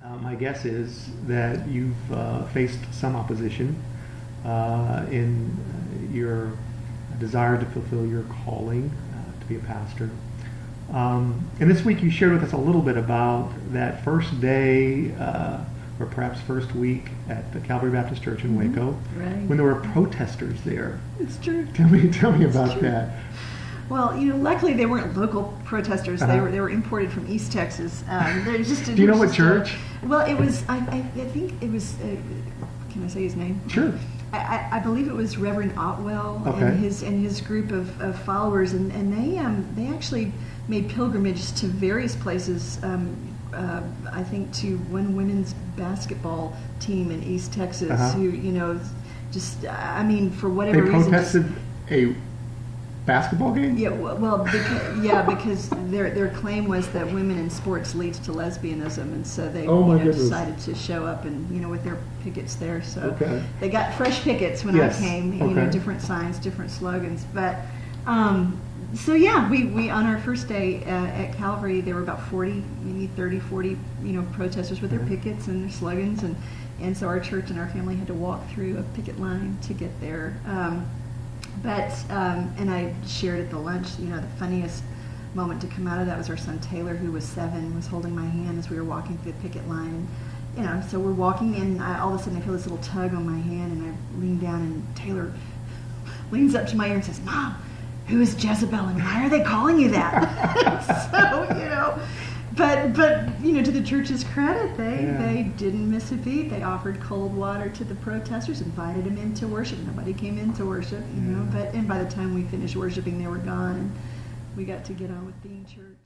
My guess is that you've faced some opposition in your desire to fulfill your calling to be a pastor. And this week you shared with us a little bit about that first day, or perhaps first week at the Calvary Baptist Church in Waco, Right. when there were protesters there. It's true. Tell me about that. Well, luckily they weren't local protesters. They were imported from East Texas. They're just. Do you know what church? Well, it was. I think it was. Can I say his name? Sure. I believe it was Reverend Otwell Okay. and his group of followers, and they actually made pilgrimage to various places. I think to one women's basketball team in East Texas who just for whatever They reason protested a basketball game? Yeah, because their claim was that women in sports leads to lesbianism, and so they decided to show up and with their pickets there. So they got fresh pickets when I came. Different signs, different slogans, but. We on our first day at Calvary, there were about 40, maybe 30, 40, protesters with their pickets and their slogans, and so our church and our family had to walk through a picket line to get there. And I shared at the lunch, the funniest moment to come out of that was our son Taylor, who was 7, was holding my hand as we were walking through the picket line. And, so we're walking, and all of a sudden I feel this little tug on my hand, and I lean down, and Taylor leans up to my ear and says, "Mom, who is Jezebel, and why are they calling you that?" But to the church's credit, they didn't miss a beat. They offered cold water to the protesters, invited them into worship. Nobody came in to worship, and by the time we finished worshiping, they were gone, and we got to get on with being church.